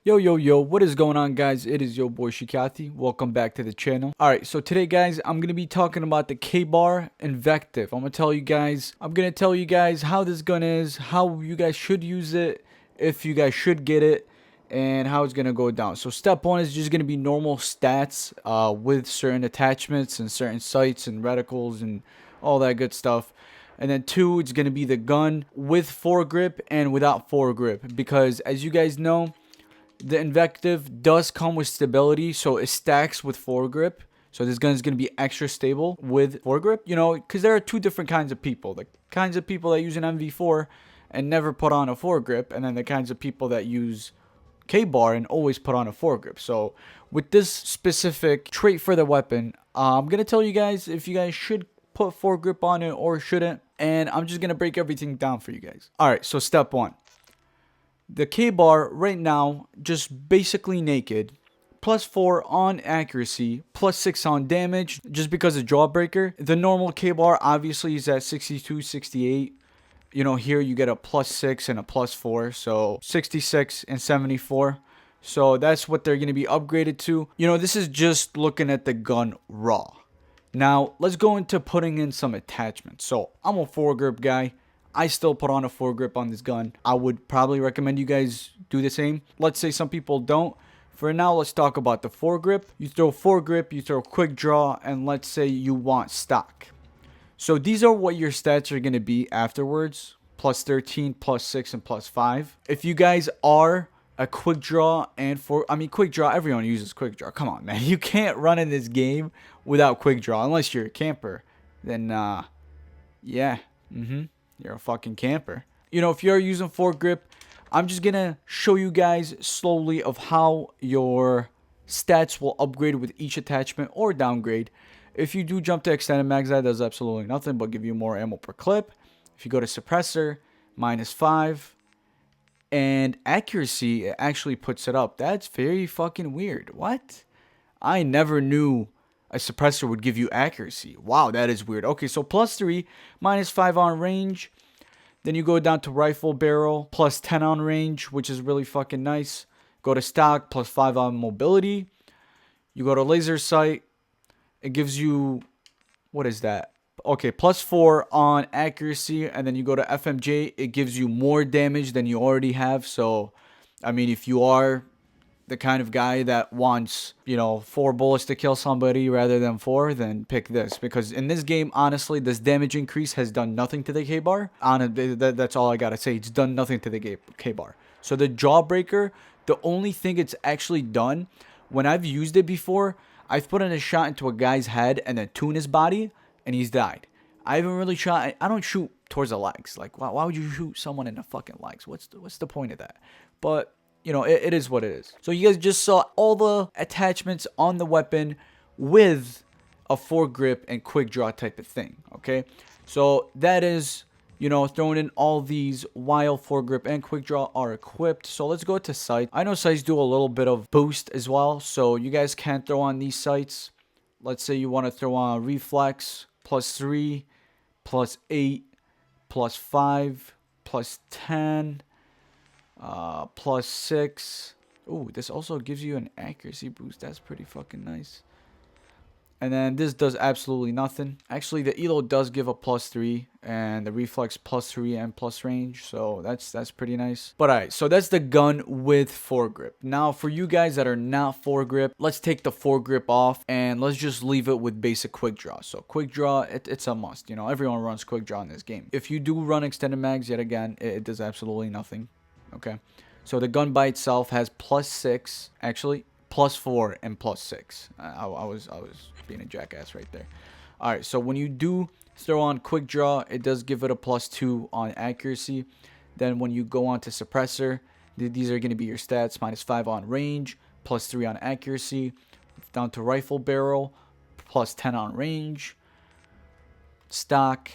Yo, yo, yo, what is going on, guys? It is your boy Shikati. Welcome back to the channel. Alright, so today, guys, I'm going to be talking about the Kbar Invective. I'm going to tell you guys how this gun is, how you guys should use it, if you guys should get it, and how it's going to go down. So step one is just going to be normal stats with certain attachments and certain sights and reticles and all that good stuff. And then two, it's going to be the gun with foregrip and without foregrip, because as you guys know, the Invective does come with stability, so it stacks with foregrip. So this gun is going to be extra stable with foregrip, you know, because there are two different kinds of people. The kinds of people that use an MV4 and never put on a foregrip, and then the kinds of people that use Kbar and always put on a foregrip. So with this specific trait for the weapon, I'm going to tell you guys if you guys should put foregrip on it or shouldn't, and I'm just going to break everything down for you guys. Alright, so step one. The Kbar right now, just basically naked, +4 on accuracy, +6 on damage, just because of Jawbreaker. The normal Kbar obviously is at 62, 68. You know, here you get a +6 and a +4, so 66 and 74. So that's what they're going to be upgraded to. You know, this is just looking at the gun raw. Now, let's go into putting in some attachments. So, I'm a foregrip guy. I still put on a foregrip on this gun. I would probably recommend you guys do the same. Let's say some people don't. For now, let's talk about the foregrip. You throw foregrip, you throw quick draw, and let's say you want stock. So these are what your stats are going to be afterwards. +13, +6, and +5. If you guys are a quick draw and quick draw, everyone uses quick draw. Come on, man. You can't run in this game without quick draw unless you're a camper. Then, yeah. You're a fucking camper. You know, if you're using foregrip, I'm just gonna show you guys slowly of how your stats will upgrade with each attachment or downgrade. If you do jump to extended mags, that does absolutely nothing but give you more ammo per clip. If you go to suppressor, -5. And accuracy, it actually puts it up. That's very fucking weird. What? I never knew a suppressor would give you accuracy. Wow, that is weird. Okay, so +3, -5 on range. Then you go down to rifle barrel, +10 on range, which is really fucking nice. Go to stock, +5 on mobility. You go to laser sight. It gives you, what is that? Okay, +4 on accuracy. And then you go to FMJ. It gives you more damage than you already have. So, I mean, if you are the kind of guy that wants, you know, 4 bullets to kill somebody rather than 4, then pick this. Because in this game, honestly, this damage increase has done nothing to the Kbar. That's all I gotta say. It's done nothing to the Kbar. So the Jawbreaker, the only thing it's actually done, when I've used it before, I've put in a shot into a guy's head and then 2 in his body, and he's died. I haven't really shot, I don't shoot towards the legs. Like, why would you shoot someone in the fucking legs? What's the point of that? But you know, it is what it is. So you guys just saw all the attachments on the weapon with a foregrip and quick draw type of thing, okay? So that is, you know, throwing in all these while foregrip and quick draw are equipped. So let's go to sight. I know sights do a little bit of boost as well, so you guys can throw on these sights. Let's say you want to throw on reflex, +3, +8, +5, +10. +6. Ooh, this also gives you an accuracy boost. That's pretty fucking nice. And then this does absolutely nothing. Actually, the elo does give a +3, and the reflex +3 and plus range. So that's pretty nice. But alright, so that's the gun with foregrip. Now for you guys that are not foregrip, let's take the foregrip off and let's just leave it with basic quick draw. So quick draw, it's a must. You know, everyone runs quick draw in this game. If you do run extended mags, yet again, it does absolutely nothing. Okay, so the gun by itself has +6, actually +4 and +6. I was being a jackass right there. All right, so when you do throw on quick draw, it does give it a +2 on accuracy. Then when you go on to suppressor, these are going to be your stats: -5 on range, +3 on accuracy. Down to rifle barrel, +10 on range. Stock,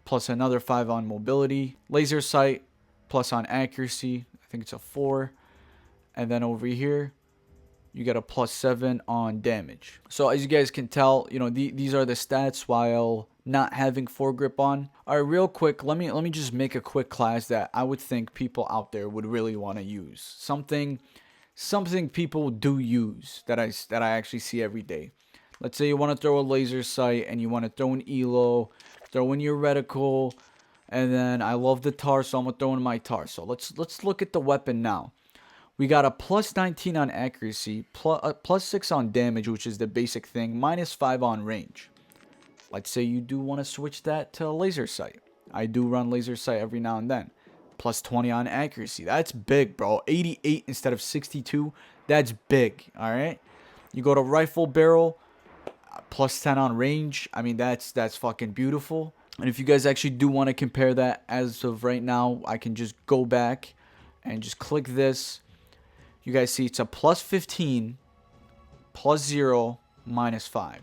plus another 5 on mobility. Laser sight, plus on accuracy, I think it's a 4. And then over here, you get a +7 on damage. So as you guys can tell, you know, these are the stats while not having foregrip on. All right, real quick, let me just make a quick class that I would think people out there would really want to use. Something something people do use that I actually see every day. Let's say you want to throw a laser sight and you want to throw an elo, throw in your reticle, and then I love the tar, so I'm gonna throw in my tar. So let's look at the weapon now. We got a plus 19 on accuracy, plus 6 on damage, which is the basic thing, minus 5 on range. Let's say you do want to switch that to a laser sight. I do run laser sight every now and then. Plus 20 on accuracy. That's big, bro. 88 instead of 62. That's big, all right? You go to rifle barrel, plus 10 on range. I mean, that's fucking beautiful. And if you guys actually do want to compare that as of right now, I can just go back and just click this. You guys see it's a plus 15, plus 0, minus 5.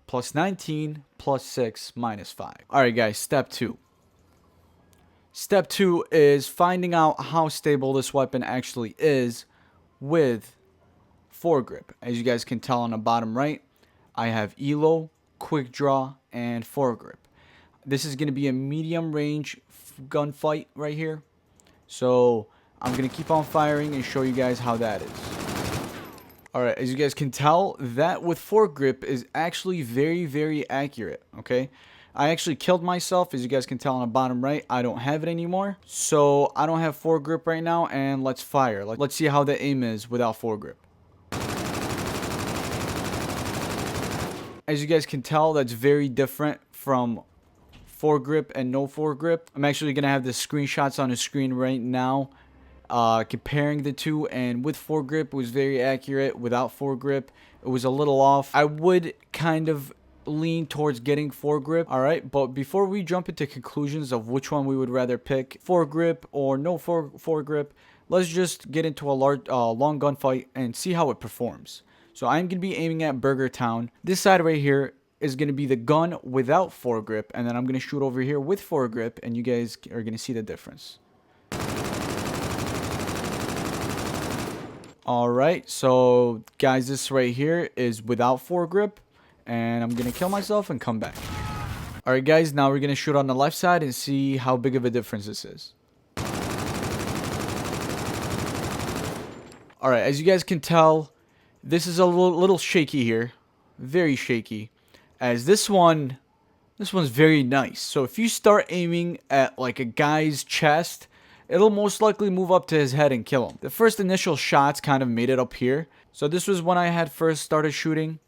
Plus 19, plus 6, minus 5. Alright guys, step 2. Step 2 is finding out how stable this weapon actually is with foregrip. As you guys can tell on the bottom right, I have elo, quick draw, and foregrip. This is going to be a medium range gunfight right here. So I'm going to keep on firing and show you guys how that is. Alright, as you guys can tell, that with foregrip is actually very, very accurate, okay? I actually killed myself, as you guys can tell on the bottom right. I don't have it anymore, so I don't have foregrip right now, and let's fire. Let's see how the aim is without foregrip. As you guys can tell, that's very different from foregrip and no foregrip. I'm actually going to have the screenshots on the screen right now. Comparing the two, and with foregrip it was very accurate. Without foregrip it was a little off. I would kind of lean towards getting foregrip. Alright, but before we jump into conclusions of which one we would rather pick, foregrip or no foregrip, let's just get into a long gunfight and see how it performs. So I'm going to be aiming at Burger Town. This side right here is going to be the gun without foregrip, and then I'm going to shoot over here with foregrip, and you guys are going to see the difference. Alright, so guys, this right here is without foregrip, and I'm gonna kill myself and come back. Alright guys, now we're gonna shoot on the left side and see how big of a difference this is. Alright, as you guys can tell, this is a little shaky here. Very shaky. As this one's very nice. So if you start aiming at like a guy's chest, it'll most likely move up to his head and kill him. The first initial shots kind of made it up here. So this was when I had first started shooting.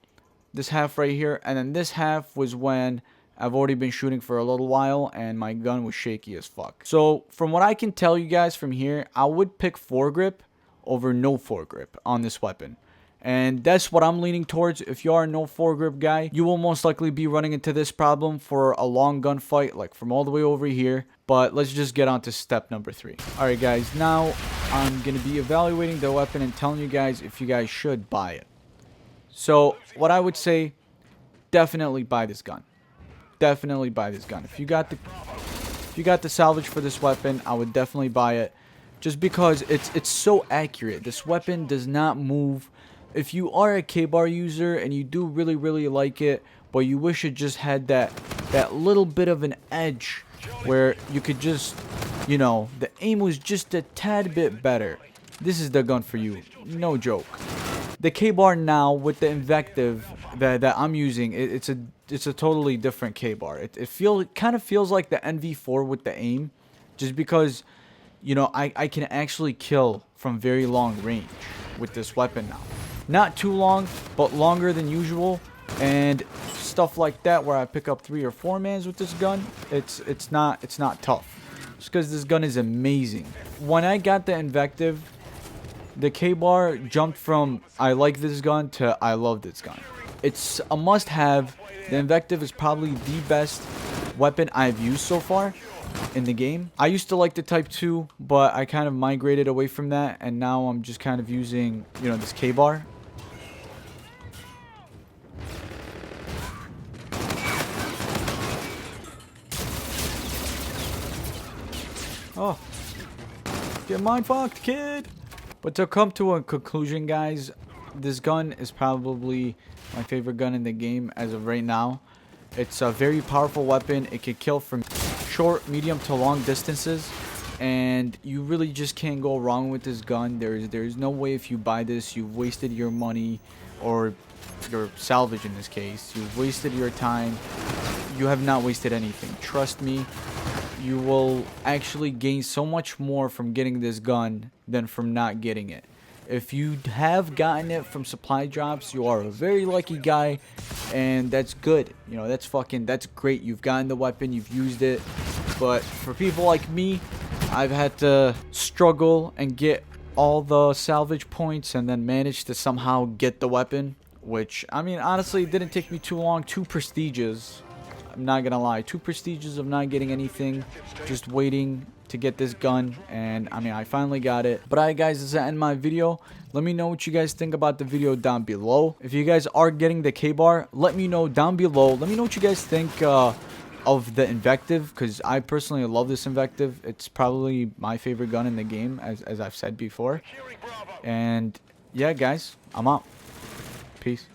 This half right here. And then this half was when I've already been shooting for a little while and my gun was shaky as fuck. So from what I can tell you guys from here, I would pick foregrip over no foregrip on this weapon. And that's what I'm leaning towards. If you are a no foregrip guy, you will most likely be running into this problem for a long gunfight, like from all the way over here. But let's just get on to step number 3. Alright guys, now I'm going to be evaluating the weapon and telling you guys if you guys should buy it. So what I would say, definitely buy this gun. Definitely buy this gun. If you got the salvage for this weapon, I would definitely buy it. Just because it's so accurate. This weapon does not move. If you are a Kbar user and you do really, really like it, but you wish it just had that little bit of an edge where you could just, you know, the aim was just a tad bit better, this is the gun for you. No joke. The Kbar now with the Invective that I'm using, it's a totally different Kbar. It kind of feels like the NV4 with the aim, just because, you know, I can actually kill from very long range with this weapon now. Not too long, but longer than usual, and stuff like that where I pick up 3 or 4 mans with this gun. It's not tough, just because this gun is amazing. When I got the Invective, the Kbar jumped from I like this gun to I love this gun. It's a must-have. The Invective is probably the best weapon I've used so far in the game. I used to like the Type 2, but I kind of migrated away from that, and now I'm just kind of using, you know, this Kbar. Oh, get mind fucked, kid. But to come to a conclusion, guys, this gun is probably my favorite gun in the game as of right now. It's a very powerful weapon. It can kill from short, medium to long distances. and you really just can't go wrong with this gun. There's no way if you buy this, you've wasted your money, or your salvage in this case. You've wasted your time. You have not wasted anything. Trust me, you will actually gain so much more from getting this gun than from not getting it. If you have gotten it from supply drops, you are a very lucky guy, and that's good. You know, that's great. You've gotten the weapon, you've used it. But for people like me, I've had to struggle and get all the salvage points and then manage to somehow get the weapon, which, I mean, honestly, it didn't take me too long. 2 prestiges. I'm not gonna lie, 2 prestiges of not getting anything, just waiting to get this gun, and I mean, I finally got it. But alright guys, this is the end of my video. Let me know what you guys think about the video down below. If you guys are getting the Kbar, let me know down below. Let me know what you guys think of the Invective, because I personally love this Invective. It's probably my favorite gun in the game, as I've said before. And yeah guys, I'm out. Peace.